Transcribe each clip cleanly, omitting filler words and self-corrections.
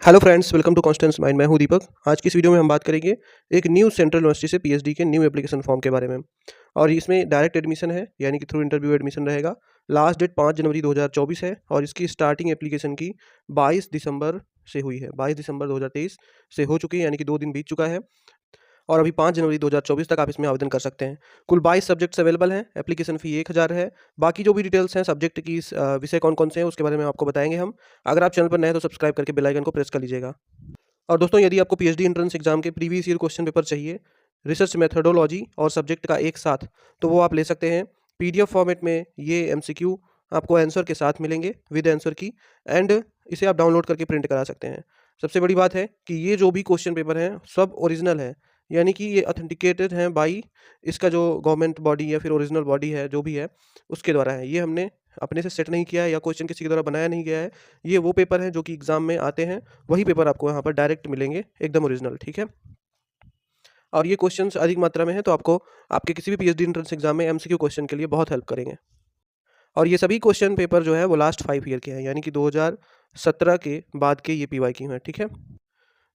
Hello friends, welcome to Constance Mind. मैं हूं दीपक। आज की इस वीडियो में हम बात करेंगे एक न्यू सेंट्रल यूनिवर्सिटी से पीएचडी के न्यू एप्लीकेशन फॉर्म के बारे में। और इसमें डायरेक्ट एडमिशन है, यानी कि थ्रू इंटरव्यू एडमिशन रहेगा। लास्ट डेट 5 जनवरी 2024 है और इसकी स्टार्टिंग एप्लीकेशन की 22 दिसंबर से हुई है। 22 दिसंबर 2023 से हो चुकी है, यानी कि 2 दिन बीत चुका है और अभी 5 जनवरी 2024 तक आप इसमें आवेदन कर सकते हैं। कुल 22 सब्जेक्ट्स अवेलेबल हैं। एप्लीकेशन फ़ी 1000 है। बाकी जो भी डिटेल्स हैं सब्जेक्ट की, विषय कौन-कौन से हैं उसके बारे में आपको बताएँगे हम। अगर आप चैनल पर नए हैं तो सब्सक्राइब करके बेल आइकन को प्रेस कर लीजिएगा। और दोस्तों, यदि आपको पीएचडी एंट्रेंस एग्जाम के प्रीवियस ईयर क्वेश्चन पेपर चाहिए, रिसर्च मेथोडोलॉजी और सब्जेक्ट का एक साथ, तो वो आप ले सकते हैं। पीडीएफ फॉर्मेट में ये एमसीक्यू आपको आंसर के साथ मिलेंगे, विद आंसर की, एंड इसे आप डाउनलोड करके प्रिंट करा सकते हैं। सबसे बड़ी बात है कि ये जो भी क्वेश्चन पेपर हैं सब ओरिजिनल है, यानी कि ये ऑथेंटिकेटेड हैं बाई इसका जो गवर्नमेंट बॉडी या फिर ओरिजिनल बॉडी है जो भी है उसके द्वारा है। ये हमने अपने से सेट नहीं किया है या क्वेश्चन किसी के द्वारा बनाया नहीं गया है। ये वो पेपर हैं जो कि एग्जाम में आते हैं, वही पेपर आपको यहाँ पर डायरेक्ट मिलेंगे, एकदम ओरिजिनल, ठीक है। और ये क्वेश्चंस अधिक मात्रा में है तो आपको आपके किसी भी पीएचडी एंट्रेंस एग्जाम में एमसीक्यू क्वेश्चन के लिए बहुत हेल्प करेंगे। और ये सभी क्वेश्चन पेपर जो है वो लास्ट 5 ईयर के हैं, यानी कि 2017 के बाद के ये पीवाई की हैं, ठीक है।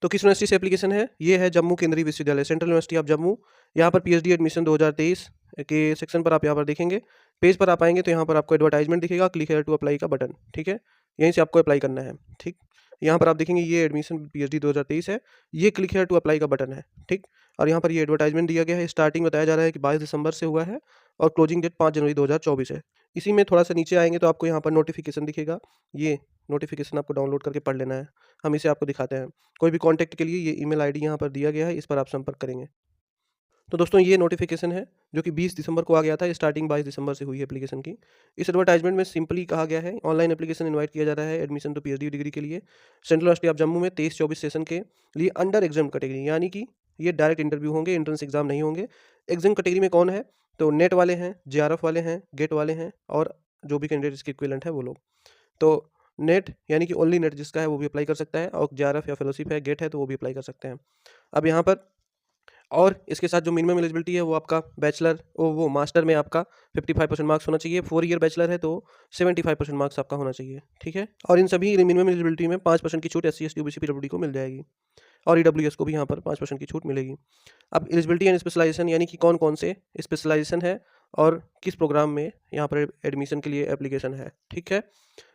तो किस यूनिवर्सिटी से एप्लीकेशन है? ये है जम्मू केंद्रीय विश्वविद्यालय, सेंट्रल यूनिवर्सिटी ऑफ जम्मू। यहाँ पर पीएचडी एडमिशन 2023 के सेक्शन पर आप यहाँ पर देखेंगे। पेज पर आप आएंगे तो यहाँ पर आपको एडवर्टाइजमेंट दिखेगा, क्लिक हेयर टू अप्लाई का बटन, ठीक है। यहीं से आपको अप्लाई करना है, ठीक। यहाँ पर आप देखेंगे ये एडमिशन पीएचडी 2023 है, ये क्लिक हेयर टू अप्लाई का बटन है, ठीक। और यहाँ पर ये एडवर्टाइजमेंट दिया गया है। स्टार्टिंग बताया जा रहा है कि 22 दिसंबर से हुआ है और क्लोजिंग डेट 5 जनवरी 2024 है। इसी में थोड़ा सा नीचे आएंगे तो आपको यहाँ पर नोटिफिकेशन दिखेगा। ये नोटिफिकेशन आपको डाउनलोड करके पढ़ लेना है। हम इसे आपको दिखाते हैं। कोई भी कॉन्टैक्ट के लिए ये ईमेल आईडी यहाँ पर दिया गया है, इस पर आप संपर्क करेंगे। तो दोस्तों, ये नोटिफिकेशन है जो कि 20 दिसंबर को आ गया था। स्टार्टिंग 22 दिसंबर से हुई है एप्लीकेशन की। इस एडवर्टाइजमेंट में सिंपली कहा गया है, ऑनलाइन एप्लीकेशन इनवाइट किया जा रहा है एडमिशन टू पीएचडी डिग्री के लिए सेंट्रल यूनिवर्सिटी ऑफ जम्मू में 23-24 सेशन के लिए अंडर एग्जाम कैटेगरी, यानी कि ये डायरेक्ट इंटरव्यू होंगे, एंट्रेंस एग्जाम नहीं होंगे। एग्जाम कैटेगरी में कौन है? तो नेट वाले हैं, जेआरएफ वाले हैं, गेट वाले हैं और जो भी कैंडिडेट इसके इक्विवेलेंट है वो लोग। तो नेट यानी कि ओनली नेट जिसका है वो भी अप्लाई कर सकता है, और जेआरएफ या फेलोशिप है, गेट है, तो वो भी अप्लाई कर सकते हैं। अब यहाँ पर और इसके साथ जो मिनिमम एलिजिबिलिटी है वो आपका बैचलर वो मास्टर में आपका 55% मार्क्स होना चाहिए। 4 ईयर बैचलर है तो 75% मार्क्स आपका होना चाहिए, ठीक है। और इन सभी मिनिमम एलिजिबिलिटी में 5% की छूट SC ST OBC PWD को मिल जाएगी और EWS को भी यहाँ पर 5% की छूट मिलेगी। अब एलिजिबिलिटी एंड स्पेशलाइजेशन, यानी कि कौन कौन से स्पेशलाइजेशन है और किस प्रोग्राम में यहाँ पर एडमिशन के लिए एप्लीकेशन है, ठीक है।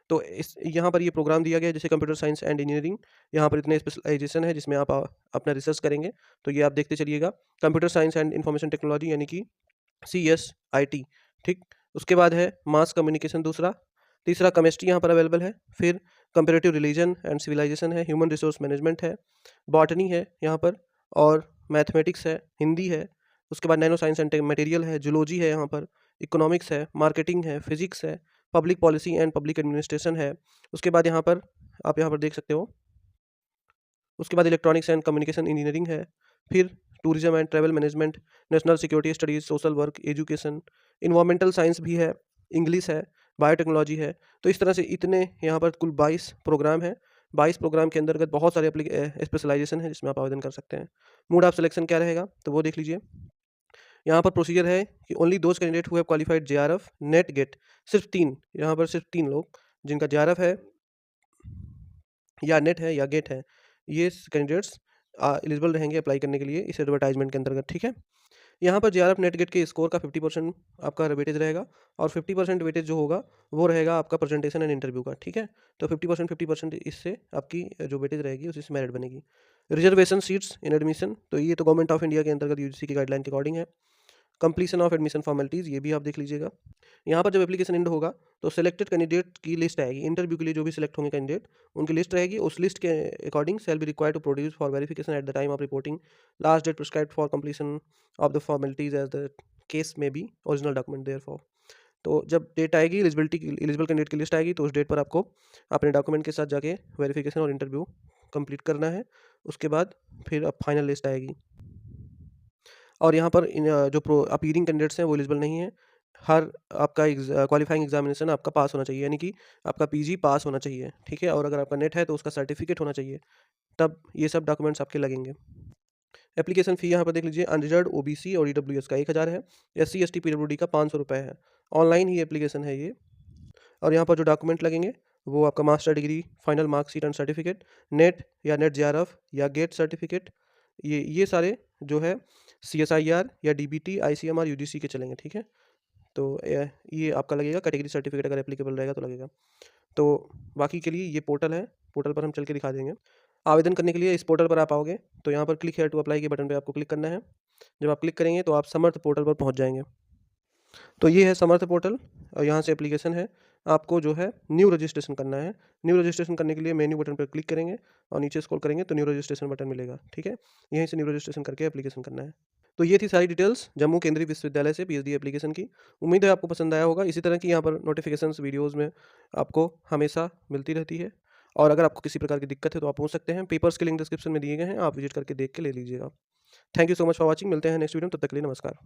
तो इस यहाँ पर ये प्रोग्राम दिया गया है, जैसे कंप्यूटर साइंस एंड इंजीनियरिंग। यहाँ पर इतने स्पेशलाइजेशन है जिसमें आप अपना रिसर्च करेंगे, तो ये आप देखते चलिएगा। Computer science and information technology, यानी कि CSIT, ठीक। उसके बाद है मास कम्युनिकेशन दूसरा। तीसरा केमिस्ट्री यहाँ पर अवेलेबल है। फिर कंपेरेटिव रिलीजन एंड सिविलाइजेशन है, ह्यूमन रिसोर्स मैनेजमेंट है, बॉटनी है यहाँ पर, और मैथमेटिक्स है, हिंदी है। उसके बाद नैनो साइंस एंड मटेरियल है, जूलॉजी है यहाँ पर, इकोनॉमिक्स है, मार्केटिंग है, फिजिक्स है, public policy and public administration है। उसके बाद यहाँ पर आप यहाँ पर देख सकते हो, उसके बाद इलेक्ट्रॉनिक्स एंड कम्युनिकेशन इंजीनियरिंग है। फिर tourism and travel management, national security studies, social work, education, environmental science भी है, इंग्लिश है, बायोटेक्नोलॉजी है। तो इस तरह से इतने यहाँ पर कुल 22 प्रोग्राम हैं। 22 प्रोग्राम के अंतर्गत बहुत सारे स्पेशलाइजेशन है जिसमें आप आवेदन कर सकते हैं। मोड ऑफ सिलेक्शन क्या रहेगा तो वो देख लीजिए। यहाँ पर प्रोसीजर है कि only those candidate who have qualified JRF NET GATE, सिर्फ 3, यहाँ पर सिर्फ 3 लोग जिनका जेआरएफ है या नेट है या गेट है, ये कैंडिडेट्स एलिजिबल रहेंगे अप्लाई करने के लिए इस एडवर्टाइजमेंट के अंतर्गत, ठीक है। यहाँ पर जेआरएफ नेट गेट के स्कोर का 50% आपका वेटेज रहेगा और 50% वेटेज जो होगा वो रहेगा आपका प्रेजेंटेशन एंड इंटरव्यू का, ठीक है। तो 50% इससे आपकी जो वेटेज रहेगी उसी से मेरिट बनेगी। रिजर्वेशन सीट्स इन एडमिशन, तो ये तो गवर्नमेंट ऑफ इंडिया के अंतर्गत यूजीसी की गाइडलाइन के अकॉर्डिंग है। कंप्लीशन ऑफ एडमिशन फॉर्मेलिटीज़, ये भी आप देख लीजिएगा। यहाँ पर जब एप्लीकेशन एंड होगा तो सिलेक्टेड कैंडिडेट की लिस्ट आएगी। इंटरव्यू के लिए जो भी सिलेक्ट होंगे कैंडिडेट, उनकी लिस्ट रहेगी। उस लिस्ट के according shall be required to produce for verification at the time of reporting last date prescribed for completion of the formalities as the case may be original document therefor. तो जब date आएगी eligible candidate की list आएगी तो उस date पर आपको अपने डॉक्यूमेंट के साथ जाके वेरिफिकेशन और इंटरव्यू कंप्लीट करना है। उसके बाद फिर अब फाइनल लिस्ट आएगी। और यहाँ पर जो अपीयरिंग कैंडिडेट्स हैं वो एलिजिबल नहीं है। हर आपका क्वालिफाइंग एग्जामिनेशन आपका पास होना चाहिए, यानी कि आपका PG पास होना चाहिए, ठीक है। और अगर आपका नेट है तो उसका सर्टिफिकेट होना चाहिए, तब ये सब डॉक्यूमेंट्स आपके लगेंगे। एप्लीकेशन फ़ी यहाँ पर देख लीजिए, अनरिजर्व्ड OBC और EWS का 1000 है, SC ST PWD का 500 रुपये है। ऑनलाइन ही एप्लीकेशन है ये। और यहाँ पर जो डॉक्यूमेंट लगेंगे वो आपका master degree, final marksheet and certificate, net या नेट जेआरएफ या गेट सर्टिफिकेट, ये सारे जो है सीएसआईआर या डीबीटी, आईसीएमआर, यूजीसी के चलेंगे, ठीक है। तो ये आपका लगेगा, कैटेगरी सर्टिफिकेट अगर एप्लीकेबल रहेगा तो लगेगा। तो बाकी के लिए ये पोर्टल है, पोर्टल पर हम चल के दिखा देंगे। आवेदन करने के लिए इस पोर्टल पर आप आओगे तो यहाँ पर क्लिक हेयर टू अप्लाई के बटन पे आपको क्लिक करना है। जब आप क्लिक करेंगे तो आप समर्थ पोर्टल पर पहुँच जाएंगे। तो ये है समर्थ पोर्टल और यहाँ से एप्लीकेशन है। आपको जो है न्यू रजिस्ट्रेशन करना है। न्यू रजिस्ट्रेशन करने के लिए मेन्यू बटन पर क्लिक करेंगे और नीचे स्क्रॉल करेंगे तो न्यू रजिस्ट्रेशन बटन मिलेगा, ठीक है। यहीं से न्यू रजिस्ट्रेशन करके एप्लीकेशन करना है। तो ये थी सारी डिटेल्स जम्मू केंद्रीय विश्वविद्यालय से पीएचडी एप्लीकेशन की। उम्मीद है आपको पसंद आया होगा। इसी तरह की यहाँ पर नोटिफिकेशंस वीडियोज़ में आपको हमेशा मिलती रहती है। और अगर आपको किसी प्रकार की दिक्कत है तो आप पूछ सकते हैं। पेपर्स के लिंक डिस्क्रिप्शन में दिए गए हैं, आप विजिट करके देख के ले लीजिएगा। Thank you so much for watching. मिलते हैं नेक्स्ट वीडियो में, तब तक के लिए नमस्कार।